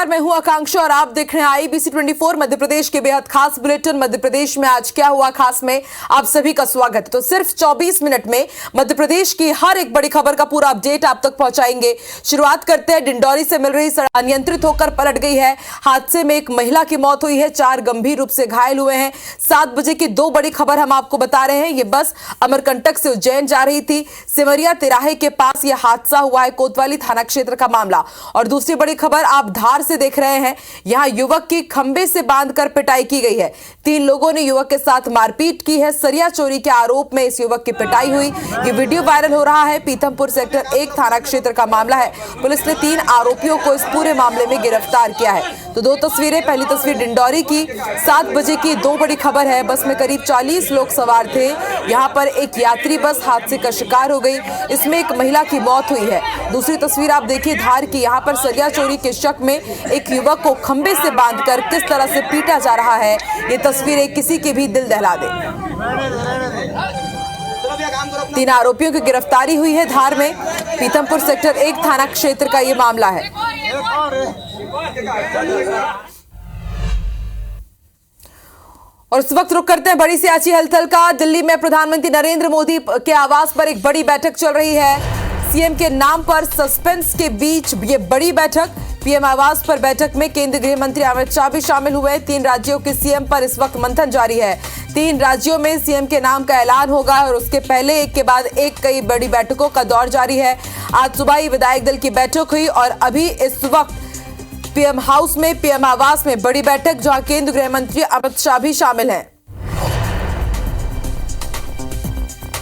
नमस्कार, मैं हूं आकांक्षा और आप देख रहे हैं आईबीसी 24 मध्य प्रदेश के बेहद खास बुलेटिन। मध्य प्रदेश में आज क्या हुआ खास में आप सभी का स्वागत है। तो सिर्फ 24 मिनट में मध्य प्रदेश की हर एक बड़ी खबर का पूरा अपडेट आप तक पहुंचाएंगे। शुरुआत करते हैं डिंडौरी से। मिल रही सड़क अनियंत्रित होकर पलट गई है। हादसे में एक महिला की मौत हुई है, 4 गंभीर रूप से घायल हुए हैं। 7 बजे की 2 बड़ी खबर हम आपको बता रहे हैं। ये बस अमरकंटक से उज्जैन जा रही थी। सिमरिया तिराहे के पास यह हादसा हुआ है, कोतवाली थाना क्षेत्र का मामला। और दूसरी बड़ी खबर आप धार से देख रहे हैं। यहां युवक की खंबे से बांधकर पिटाई की गई है। 3 लोगों ने युवक के साथ मारपीट की है। सरिया चोरी के आरोप में इस युवक की पिटाई हुई। ये वीडियो वायरल हो रहा है। पीथमपुर सेक्टर 1 थाना क्षेत्र का मामला है। पुलिस ने 3 आरोपियों को इस पूरे मामले में गिरफ्तार किया है। तो 2 तस्वीरें। पहली तस्वीर डिंडौरी की 7 बजे की 2 बड़ी खबर है। बस में करीब 40 लोग सवार थे। यहां पर एक यात्री बस हादसे का शिकार हो गई। इसमें एक महिला की मौत हुई है। दूसरी तस्वीर आप देखिए धार की। यहां पर सरिया चोरी के शक में एक युवक को खंबे से बांधकर किस तरह से पीटा जा रहा है, ये तस्वीरें किसी के भी दिल दहला दे। 3 आरोपियों की गिरफ्तारी हुई है धार में। पीथमपुर सेक्टर 1 थाना क्षेत्र का ये मामला है। और इस वक्त रुक करते हैं बड़ी सियासी हलचल का। दिल्ली में प्रधानमंत्री नरेंद्र मोदी के आवास पर एक बड़ी बैठक चल रही है। सीएम के नाम पर सस्पेंस के बीच ये बड़ी बैठक। पीएम आवास पर बैठक में केंद्रीय गृह मंत्री अमित शाह भी शामिल हुए। 3 राज्यों के सीएम पर इस वक्त मंथन जारी है। 3 राज्यों में सीएम के नाम का ऐलान होगा और उसके पहले एक के बाद एक कई बड़ी बैठकों का दौर जारी है। आज सुबह ही विधायक दल की बैठक हुई और अभी इस वक्त पीएम हाउस में, पीएम आवास में बड़ी बैठक, जहां केंद्रीय गृह मंत्री अमित शाह भी शामिल हैं।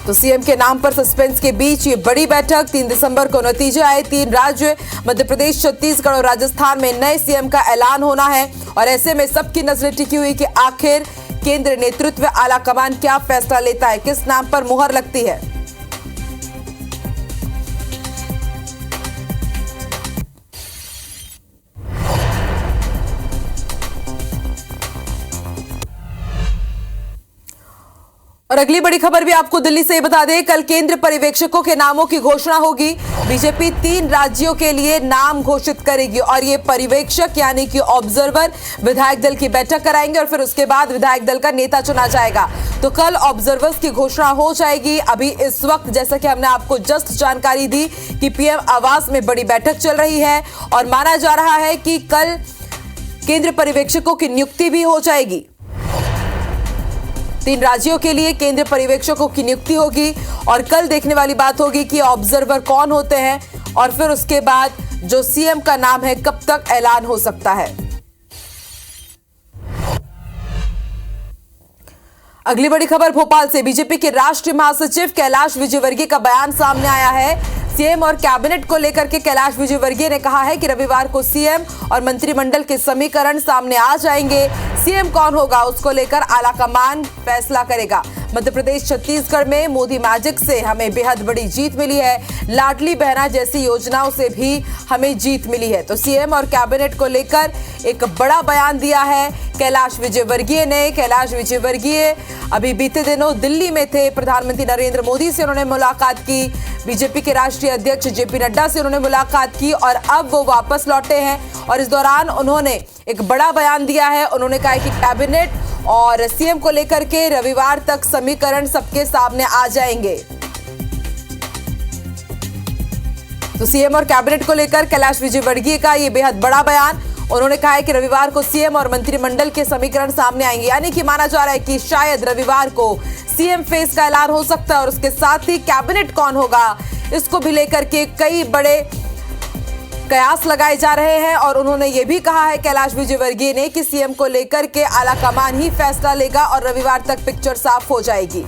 तो सीएम के नाम पर सस्पेंस के बीच ये बड़ी बैठक। 3 दिसंबर को नतीजे आए। 3 राज्य मध्य प्रदेश, छत्तीसगढ़ और राजस्थान में नए सीएम का ऐलान होना है। और ऐसे में सबकी नजरें टिकी हुई कि आखिर केंद्र नेतृत्व, आला कमान क्या फैसला लेता है, किस नाम पर मुहर लगती है। और अगली बड़ी खबर भी आपको दिल्ली से ही बता दें। कल केंद्र पर्यवेक्षकों के नामों की घोषणा होगी। बीजेपी 3 राज्यों के लिए नाम घोषित करेगी और ये पर्यवेक्षक यानी कि ऑब्जर्वर विधायक दल की बैठक कराएंगे और फिर उसके बाद विधायक दल का नेता चुना जाएगा। तो कल ऑब्जर्वर्स की घोषणा हो जाएगी। अभी इस वक्त जैसा कि हमने आपको जस्ट जानकारी दी कि पीएम आवास में बड़ी बैठक चल रही है और माना जा रहा है कि कल केंद्र पर्यवेक्षकों की नियुक्ति भी हो जाएगी। 3 राज्यों के लिए केंद्रीय पर्यवेक्षकों की नियुक्ति होगी और कल देखने वाली बात होगी कि ऑब्जर्वर कौन होते हैं और फिर उसके बाद जो सीएम का नाम है कब तक ऐलान हो सकता है। अगली बड़ी खबर भोपाल से। बीजेपी के राष्ट्रीय महासचिव कैलाश विजयवर्गीय का बयान सामने आया है। सीएम और कैबिनेट को लेकर के कैलाश विजयवर्गीय ने कहा है कि रविवार को सीएम और मंत्रिमंडल के समीकरण सामने आ जाएंगे। सीएम कौन होगा उसको लेकर आलाकमान फैसला करेगा। मध्य प्रदेश, छत्तीसगढ़ में मोदी मैजिक से हमें बेहद बड़ी जीत मिली है। लाडली बहना जैसी योजनाओं से भी हमें जीत मिली है। तो सीएम और कैबिनेट को लेकर एक बड़ा बयान दिया है कैलाश विजयवर्गीय ने। कैलाश विजयवर्गीय अभी बीते दिनों दिल्ली में थे। प्रधानमंत्री नरेंद्र मोदी से उन्होंने मुलाकात की। बीजेपी के राष्ट्रीय अध्यक्ष जेपी नड्डा से उन्होंने मुलाकात की और अब वो वापस लौटे हैं और इस दौरान उन्होंने एक बड़ा बयान दिया है। उन्होंने कहा कि कैबिनेट और सीएम को लेकर के रविवार तक समीकरण सबके सामने आ जाएंगे। तो सीएम और कैबिनेट को लेकर कैलाश विजयवर्गीय का ये बेहद बड़ा बयान। उन्होंने कहा है कि रविवार को सीएम और मंत्रिमंडल के समीकरण सामने आएंगे, यानी कि माना जा रहा है कि शायद रविवार को सीएम फेस का ऐलान हो सकता है और उसके साथ ही कैबिनेट कौन होगा इसको भी लेकर के कई बड़े कयास लगाए जा रहे हैं। और उन्होंने ये भी कहा है कैलाश विजयवर्गीय ने कि सीएम को लेकर के आलाकमान ही फैसला लेगा और रविवार तक पिक्चर साफ हो जाएगी।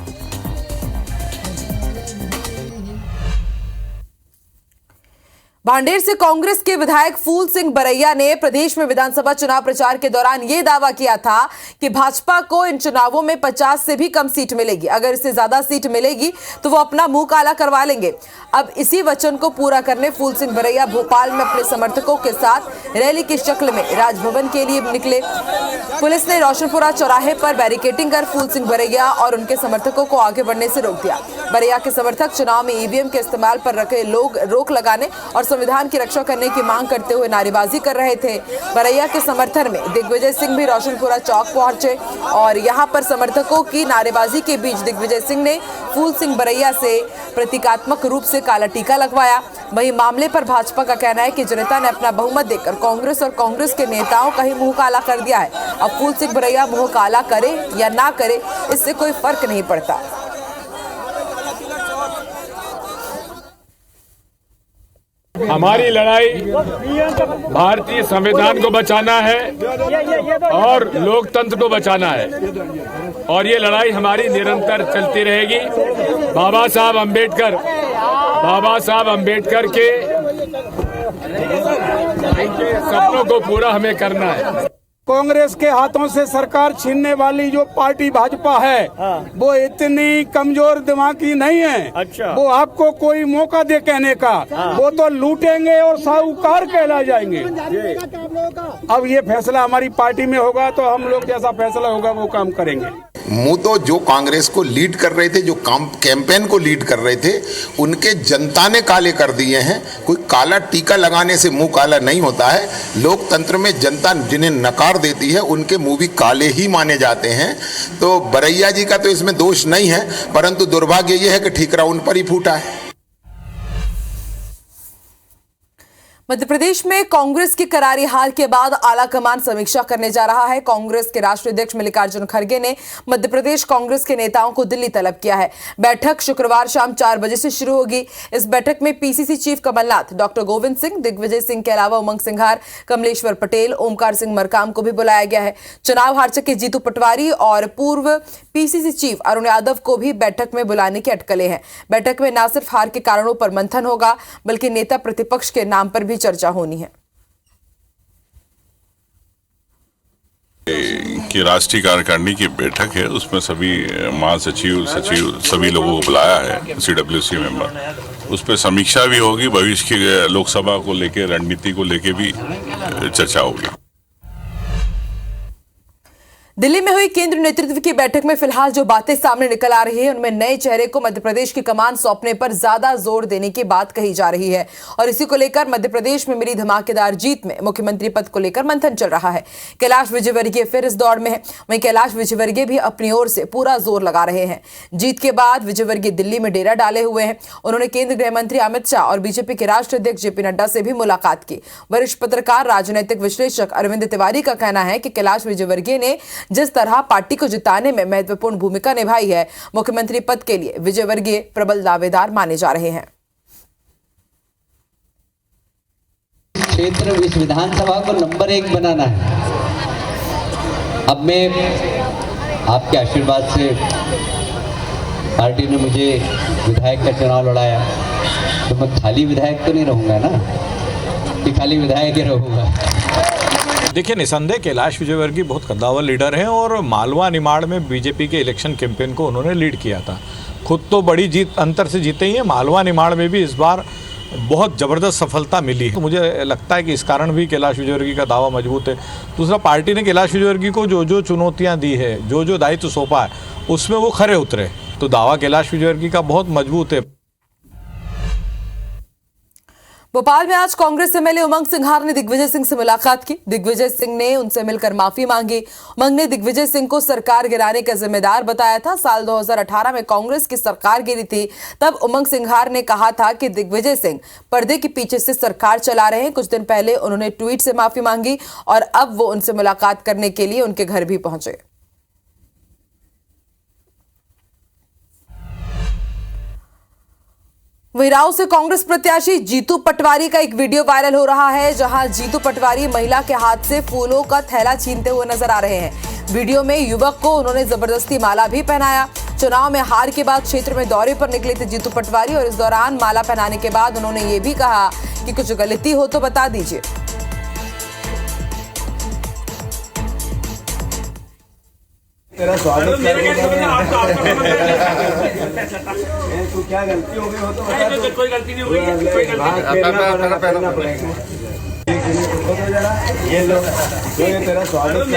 भांडेर से कांग्रेस के विधायक फूल सिंह बरैया ने प्रदेश में विधानसभा चुनाव प्रचार के दौरान यह दावा किया था कि भाजपा को इन चुनावों में 50 से भी कम सीट मिलेगी। अगर इससे ज्यादा सीट मिलेगी तो वो अपना मुंह काला करवा लेंगे। अब इसी वचन को पूरा करने फूल सिंह बरैया भोपाल में अपने समर्थकों के साथ रैली की शक्ल में राजभवन के लिए निकले। पुलिस ने रोशनपुरा चौराहे पर बैरिकेडिंग कर फूल सिंह बरैया और उनके समर्थकों को आगे बढ़ने से रोक दिया। बरैया के समर्थक चुनाव में ईवीएम के इस्तेमाल पर रखे लोग रोक लगाने और संविधान की रक्षा करने की मांग करते हुए नारेबाजी कर रहे थे। बरैया के समर्थन में दिग्विजय सिंह भी रोशनपुरा चौक पहुंचे और यहां पर समर्थकों की नारेबाजी के बीच दिग्विजय सिंह ने फूल सिंह बरैया से प्रतीकात्मक रूप से काला टीका लगवाया। वहीं मामले पर भाजपा का कहना है कि जनता ने अपना बहुमत देकर कांग्रेस और कांग्रेस के नेताओं का ही मुंह काला कर दिया है। अब फूल सिंह बरैया मुंह काला करे या ना करे, इससे कोई फर्क नहीं पड़ता। हमारी लड़ाई भारतीय संविधान को बचाना है और लोकतंत्र को बचाना है और ये लड़ाई हमारी निरंतर चलती रहेगी। बाबा साहब अंबेडकर के सपनों को पूरा हमें करना है। कांग्रेस के हाथों से सरकार छीनने वाली जो पार्टी भाजपा है वो इतनी कमजोर दिमाग की नहीं है। अच्छा। वो आपको कोई मौका दे कहने का, वो तो लूटेंगे और साहूकार कहला जाएंगे। अब ये फैसला हमारी पार्टी में होगा तो हम लोग जैसा फैसला होगा वो काम करेंगे। मुंह तो जो कांग्रेस को लीड कर रहे थे, जो कैंपेन को लीड कर रहे थे, उनके जनता ने काले कर दिए हैं। कोई काला टीका लगाने से मुंह काला नहीं होता है। लोकतंत्र में जनता जिन्हें नकार देती है उनके मुंह भी काले ही माने जाते हैं। तो बरैया जी का तो इसमें दोष नहीं है, परंतु दुर्भाग्य यह है कि ठीकरा उन पर ही फूटा है। मध्य प्रदेश में कांग्रेस की करारी हार के बाद आला कमान समीक्षा करने जा रहा है। कांग्रेस के राष्ट्रीय अध्यक्ष मल्लिकार्जुन खड़गे ने मध्य प्रदेश कांग्रेस के नेताओं को दिल्ली तलब किया है। बैठक शुक्रवार शाम 4 बजे से शुरू होगी। इस बैठक में PCC chief Kamalnath, doctor Govind Singh, Digvijaya Singh के अलावा उमंग सिंघार, कमलेश्वर पटेल, ओमकार सिंह मरकाम को भी बुलाया गया है। चुनाव हार चुके जीतू पटवारी और पूर्व पीसीसी चीफ अरुण यादव को भी बैठक में बुलाने की अटकलें हैं। बैठक में न सिर्फ हार के कारणों पर मंथन होगा बल्कि नेता प्रतिपक्ष के नाम पर भी चर्चा होनी है। कि राष्ट्रीय कार्यकारिणी की बैठक है, उसमें सभी महासचिव सचिव सभी लोगों को बुलाया है, सीडब्ल्यूसी मेंबर। उस पर समीक्षा भी होगी, भविष्य की लोकसभा को लेकर रणनीति को लेकर भी चर्चा होगी। दिल्ली में हुई केंद्र नेतृत्व की बैठक में फिलहाल जो बातें सामने निकल आ रही है उनमें नए चेहरे को मध्य प्रदेश की कमान सौंपने पर ज्यादा जोर देने की बात कही जा रही है और इसी को लेकर मध्य प्रदेश में मिली धमाकेदार जीत में मुख्यमंत्री पद को लेकर मंथन चल रहा है। कैलाश विजयवर्गीय फिर इस दौड़ में है। वहीं कैलाश विजयवर्गीय भी अपनी ओर से पूरा जोर लगा रहे हैं। जीत के बाद विजयवर्गीय दिल्ली में डेरा डाले हुए हैं। उन्होंने केंद्रीय गृह मंत्री अमित शाह और बीजेपी के राष्ट्रीय अध्यक्ष जेपी नड्डा से भी मुलाकात की। वरिष्ठ पत्रकार राजनीतिक विश्लेषक अरविंद तिवारी का कहना है कि कैलाश विजयवर्गीय ने जिस तरह पार्टी को जिताने में महत्वपूर्ण भूमिका निभाई है, मुख्यमंत्री पद के लिए विजयवर्गीय प्रबल दावेदार माने जा रहे हैं। क्षेत्र इस विधानसभा को नंबर 1 बनाना है। अब मैं आपके आशीर्वाद से पार्टी ने मुझे विधायक का चुनाव लड़ाया तो मैं खाली विधायक तो नहीं रहूंगा ना, कि खाली विधायक ही रहूंगा। देखिए, निसंदेह कैलाश विजयवर्गीय बहुत कद्दावर लीडर हैं और मालवा निमाड़ में बीजेपी के इलेक्शन कैंपेन को उन्होंने लीड किया था। खुद तो बड़ी जीत अंतर से जीते ही हैं, मालवा निमाड़ में भी इस बार बहुत ज़बरदस्त सफलता मिली है। तो मुझे लगता है कि इस कारण भी कैलाश विजयवर्गीय का दावा मजबूत है। दूसरा, पार्टी ने कैलाश विजयवर्गीय को जो जो चुनौतियाँ दी है, जो जो दायित्व सौंपा है, उसमें वो खरे उतरे। तो दावा कैलाश विजयवर्गीय का बहुत मजबूत है। भोपाल में आज कांग्रेस एमएलए उमंग सिंघार ने दिग्विजय सिंह से मुलाकात की। दिग्विजय सिंह ने उनसे मिलकर माफी मांगी। उमंग ने दिग्विजय सिंह को सरकार गिराने का जिम्मेदार बताया था। साल 2018 में कांग्रेस की सरकार गिरी थी, तब उमंग सिंघार ने कहा था कि दिग्विजय सिंह पर्दे के पीछे से सरकार चला रहे हैं। कुछ दिन पहले उन्होंने ट्वीट से माफी मांगी और अब वो उनसे मुलाकात करने के लिए उनके घर भी पहुंचे। वहीं से कांग्रेस प्रत्याशी जीतू पटवारी का एक वीडियो वायरल हो रहा है, जहां जीतू पटवारी महिला के हाथ से फूलों का थैला छीनते हुए नजर आ रहे हैं। वीडियो में युवक को उन्होंने जबरदस्ती माला भी पहनाया। चुनाव में हार के बाद क्षेत्र में दौरे पर निकले थे जीतू पटवारी और इस दौरान माला पहनाने के बाद उन्होंने ये भी कहा कि कुछ गलती हो तो बता दीजिए। तेरा स्वागत तू क्या गलती हो गई हो तो बता दो। कोई गलती नहीं हुई है, कोई गलती ये लो, तो ये तेरा स्वागत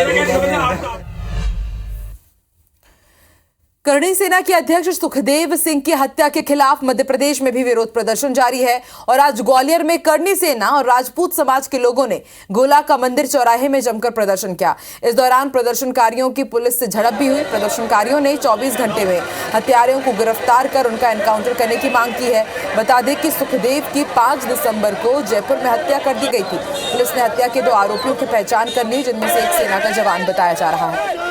करणी सेना के अध्यक्ष सुखदेव सिंह की हत्या के खिलाफ मध्य प्रदेश में भी विरोध प्रदर्शन जारी है और आज ग्वालियर में करणी सेना और राजपूत समाज के लोगों ने गोला का मंदिर चौराहे में जमकर प्रदर्शन किया। इस दौरान प्रदर्शनकारियों की पुलिस से झड़प भी हुई। प्रदर्शनकारियों ने 24 घंटे में हत्यारों को गिरफ्तार कर उनका एनकाउंटर करने की मांग की है। बता दें कि सुखदेव की 5 दिसंबर को जयपुर में हत्या कर दी गई थी। पुलिस ने हत्या के 2 आरोपियों की पहचान कर ली, जिनमें से एक सेना का जवान बताया जा रहा है।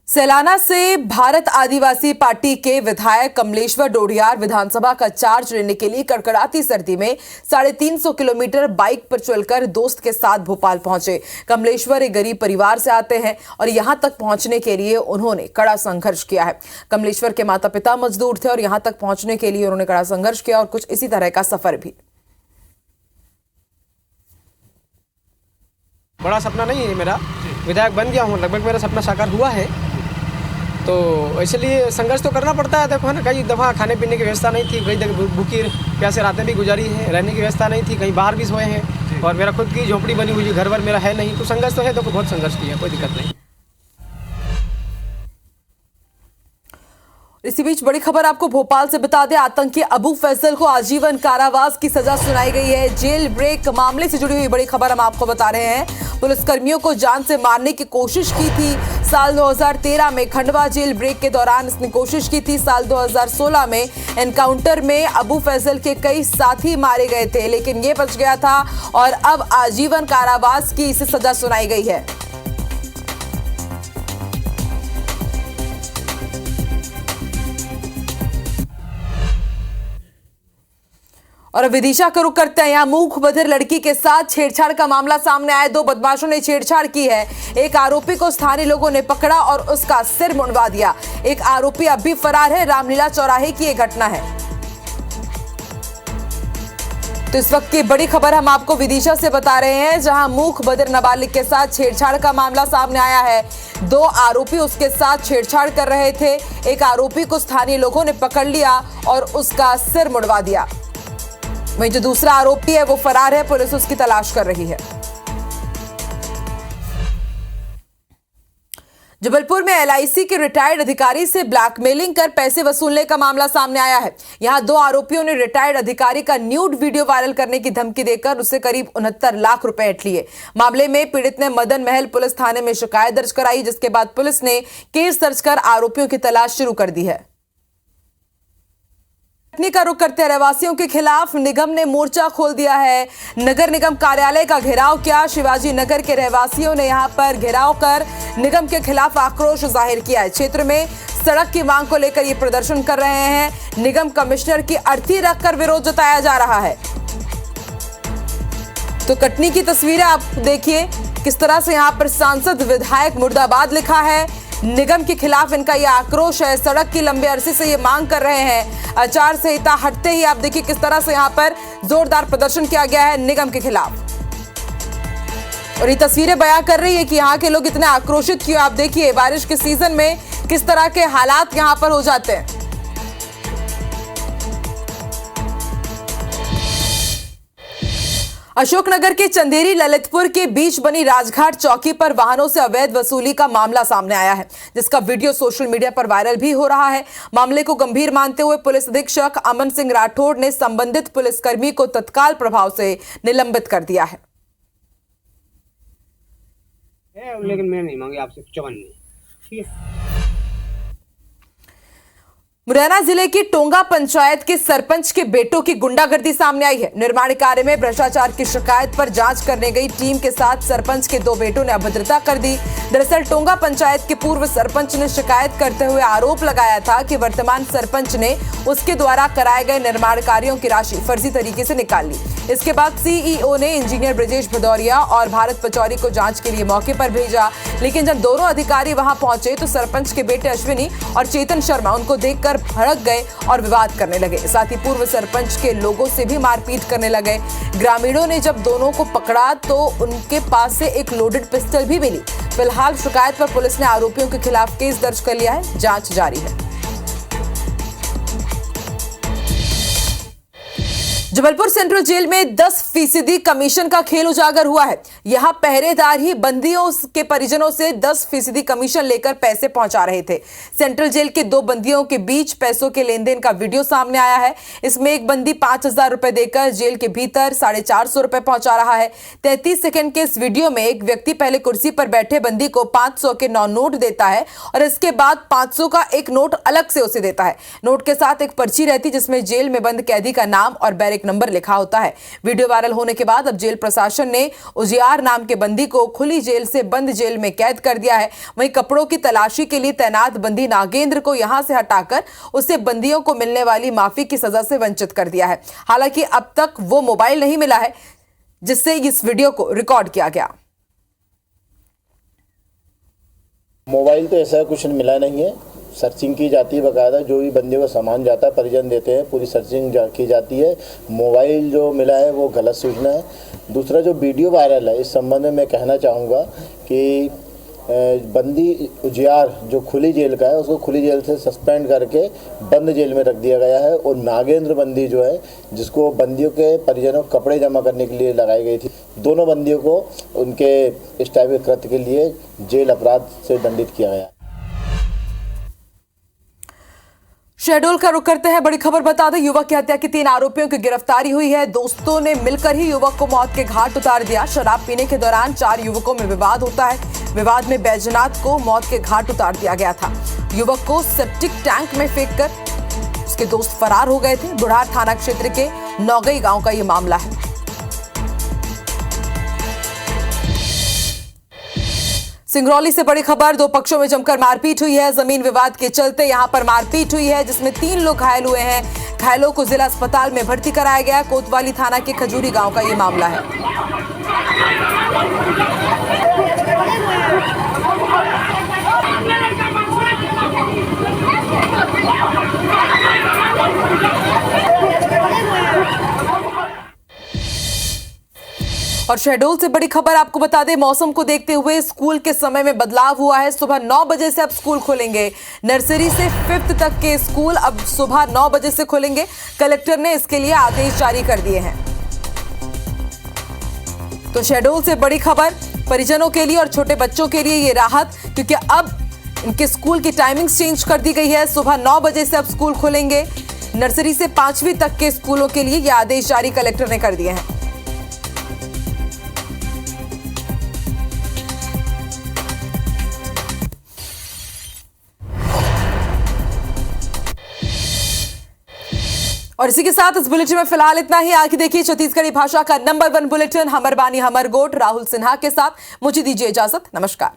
सैलाना से भारत आदिवासी पार्टी के विधायक कमलेश्वर डोडियार विधानसभा का चार्ज लेने के लिए कड़कड़ाती सर्दी में 350 किलोमीटर बाइक पर चलकर दोस्त के साथ भोपाल पहुंचे। कमलेश्वर एक गरीब परिवार से आते हैं और यहां तक पहुंचने के लिए उन्होंने कड़ा संघर्ष किया है। कमलेश्वर के माता पिता मजदूर थे और यहां तक पहुंचने के लिए उन्होंने कड़ा संघर्ष किया और कुछ इसी तरह का सफर भी। बड़ा सपना नहीं है मेरा, विधायक बन गया हूँ, लगभग मेरा सपना साकार हुआ है, तो इसलिए संघर्ष तो करना पड़ता है। देखो ना, कई दफ़ा खाने पीने की व्यवस्था नहीं थी, कई भूखी प्यासे रातें भी गुजारी है, रहने की व्यवस्था नहीं थी, कहीं बाहर भी सोए हैं और मेरा खुद की झोपड़ी बनी हुई, घर भर मेरा है नहीं, तो संघर्ष तो है, देखो बहुत संघर्ष किया, कोई दिक्कत नहीं। इसी बीच बड़ी खबर आपको भोपाल से बता दें, आतंकी अबू फैसल को आजीवन कारावास की सजा सुनाई गई है। जेल ब्रेक मामले से जुड़ी हुई बड़ी खबर हम आपको बता रहे हैं। पुलिसकर्मियों को जान से मारने की कोशिश की थी। साल 2013 में खंडवा जेल ब्रेक के दौरान इसने कोशिश की थी। साल 2016 में एनकाउंटर में अबू फैसल के कई साथी मारे गए थे, लेकिन ये बच गया था और अब आजीवन कारावास की इसे सजा सुनाई गई है। और विदिशा का रुख करते हैं। यहाँ मूक बधिर लड़की के साथ छेड़छाड़ का मामला सामने आया। 2 बदमाशों ने छेड़छाड़ की है। एक आरोपी को स्थानीय लोगों ने पकड़ा और उसका सिर मुंडवा दिया। एक आरोपी अब भी फरार है। रामलीला चौराहे की यह घटना है। तो इस वक्त की बड़ी खबर हम आपको विदिशा से बता रहे हैं, जहां मूक बधिर नाबालिग के साथ छेड़छाड़ का मामला सामने आया है। 2 आरोपी उसके साथ छेड़छाड़ कर रहे थे। एक आरोपी को स्थानीय लोगों ने पकड़ लिया और उसका सिर मुंडवा दिया। वहीं जो दूसरा आरोपी है वो फरार है। पुलिस उसकी तलाश कर रही है। जबलपुर में LIC के रिटायर्ड अधिकारी से ब्लैकमेलिंग कर पैसे वसूलने का मामला सामने आया है। यहां 2 आरोपियों ने रिटायर्ड अधिकारी का न्यूड वीडियो वायरल करने की धमकी देकर उससे करीब 69 लाख रुपए ऐंठ लिए। मामले में पीड़ित ने मदन महल पुलिस थाने में शिकायत दर्ज कराई, जिसके बाद पुलिस ने केस दर्ज कर आरोपियों की तलाश शुरू कर दी है। का रुख करते रहवासियों के खिलाफ निगम ने मोर्चा खोल दिया है। नगर निगम कार्यालय का घेराव किया। शिवाजी नगर के रहवासियों ने यहां पर घेराव कर निगम के खिलाफ आक्रोश जाहिर किया है। क्षेत्र में सड़क की मांग को लेकर ये प्रदर्शन कर रहे हैं। निगम कमिश्नर की अर्थी रखकर विरोध जताया जा रहा है। तो कटनी की तस्वीरें आप देखिए, किस तरह से यहां पर सांसद विधायक मुर्दाबाद लिखा है। निगम के खिलाफ इनका यह आक्रोश है। सड़क की लंबे अरसे से ये मांग कर रहे हैं। आचार संहिता हटते ही आप देखिए किस तरह से यहां पर जोरदार प्रदर्शन किया गया है निगम के खिलाफ। और ये तस्वीरें बयां कर रही है कि यहाँ के लोग इतने आक्रोशित क्यों। आप देखिए बारिश के सीजन में किस तरह के हालात यहां पर हो जाते हैं। अशोकनगर के चंदेरी ललितपुर के बीच बनी राजघाट चौकी पर वाहनों से अवैध वसूली का मामला सामने आया है, जिसका वीडियो सोशल मीडिया पर वायरल भी हो रहा है। मामले को गंभीर मानते हुए पुलिस अधीक्षक अमन सिंह राठौड़ ने संबंधित पुलिसकर्मी को तत्काल प्रभाव से निलंबित कर दिया है। लेकिन मैं नहीं मांगी आपसे, चवन नहीं, ठीक है। मुरैना जिले की टोंगा पंचायत के सरपंच के बेटों की गुंडागर्दी सामने आई है। निर्माण कार्य में भ्रष्टाचार की शिकायत पर जांच करने गई टीम के साथ सरपंच के 2 बेटों ने अभद्रता कर दी। दरअसल टोंगा पंचायत के पूर्व सरपंच ने शिकायत करते हुए आरोप लगाया था कि वर्तमान सरपंच ने उसके द्वारा कराए गए निर्माण कार्यों की राशि फर्जी तरीके से निकाल ली। इसके बाद CEO ने इंजीनियर ब्रजेश भदौरिया और भारत पचौरी को जांच के लिए मौके पर भेजा, लेकिन जब दोनों अधिकारी वहां पहुंचे तो सरपंच के बेटे अश्विनी और चेतन शर्मा उनको देखकर भड़क गए और विवाद करने लगे। साथ ही पूर्व सरपंच के लोगों से भी मारपीट करने लगे। ग्रामीणों ने जब दोनों को पकड़ा तो उनके पास से एक लोडेड पिस्टल भी मिली। फिलहाल शिकायत पर पुलिस ने आरोपियों के खिलाफ केस दर्ज कर लिया है। जांच जारी है। जबलपुर सेंट्रल जेल में 10% कमीशन का खेल उजागर हुआ है। यहां पहरेदार ही बंदियों के परिजनों से 10% कमीशन लेकर पैसे पहुंचा रहे थे। सेंट्रल जेल के 2 बंदियों के बीच पैसों के लेन देन का वीडियो सामने आया है। इसमें एक बंदी 5000 रुपए देकर जेल के भीतर 450 रुपए पहुंचा रहा है। 33 सेकंड के इस वीडियो में एक व्यक्ति पहले कुर्सी पर बैठे बंदी को 500 के 9 नोट देता है और इसके बाद 500 का एक नोट अलग से उसे देता है। नोट के साथ एक पर्ची रहती जिसमें जेल में बंद कैदी का नाम और बैरक नंबर लिखा होता है। वीडियो वायरल होने के बाद अब जेल प्रशासन ने उजियार नाम के बंदी को खुली जेल से बंद जेल में कैद कर दिया है। वहीं कपड़ों की तलाशी के लिए तैनात बंदी नागेंद्र को यहां से हटाकर उसे बंदियों को मिलने वाली माफी की सजा से वंचित कर दिया है। हालांकि अब तक वो मोबाइल नहीं मिला है जिससे इस वीडियो को रिकॉर्ड किया गया। मोबाइल तो ऐसा कुछ मिला नहीं है। सर्चिंग की जाती है बाकायदा, जो भी बंदे को सामान जाता है परिजन देते हैं, पूरी सर्चिंग की जाती है। मोबाइल जो मिला है वो गलत सूचना है। दूसरा जो वीडियो वायरल है इस संबंध में मैं कहना चाहूँगा कि बंदी उजियार जो खुली जेल का है उसको खुली जेल से सस्पेंड करके बंद जेल में रख दिया गया है और नागेंद्र बंदी जो है जिसको बंदियों के परिजनों को कपड़े जमा करने के लिए लगाई गई थी, दोनों बंदियों को उनके इस टाइप के कृत्य के लिए जेल अपराध से दंडित किया गया। शहडोल का रुख करते हैं। बड़ी खबर बता दें, युवक की हत्या की 3 आरोपियों की गिरफ्तारी हुई है। दोस्तों ने मिलकर ही युवक को मौत के घाट उतार दिया। शराब पीने के दौरान 4 युवकों में विवाद होता है। विवाद में बैजनाथ को मौत के घाट उतार दिया गया था। युवक को सेप्टिक टैंक में फेंककर उसके दोस्त फरार हो गए थे। बुढ़ार थाना क्षेत्र के नौगई गांव का यह मामला है। सिंगरौली से बड़ी खबर, 2 पक्षों में जमकर मारपीट हुई है। जमीन विवाद के चलते यहां पर मारपीट हुई है जिसमें 3 लोग घायल हुए हैं। घायलों को जिला अस्पताल में भर्ती कराया गया। कोतवाली थाना के खजूरी गांव का यह मामला है। और शहडोल से बड़ी खबर आपको बता दें, मौसम को देखते हुए स्कूल के समय में बदलाव हुआ है। सुबह 9 बजे से अब स्कूल खुलेंगे। नर्सरी से 5th तक के स्कूल अब सुबह 9 बजे से खुलेंगे। कलेक्टर ने इसके लिए आदेश जारी कर दिए हैं। तो शहडोल से बड़ी खबर, परिजनों के लिए और छोटे बच्चों के लिए ये राहत, क्योंकि अब इनके स्कूल की टाइमिंग्स चेंज कर दी गई है। सुबह 9 बजे से अब स्कूल खुलेंगे। नर्सरी से 5वीं तक के स्कूलों के लिए ये आदेश जारी कलेक्टर ने कर दिए हैं। और इसी के साथ इस बुलेटिन में फिलहाल इतना ही। आगे देखिए छत्तीसगढ़ी भाषा का नंबर 1 बुलेटिन हमर बानी हमर गोट राहुल सिन्हा के साथ। मुझे दीजिए इजाजत। नमस्कार।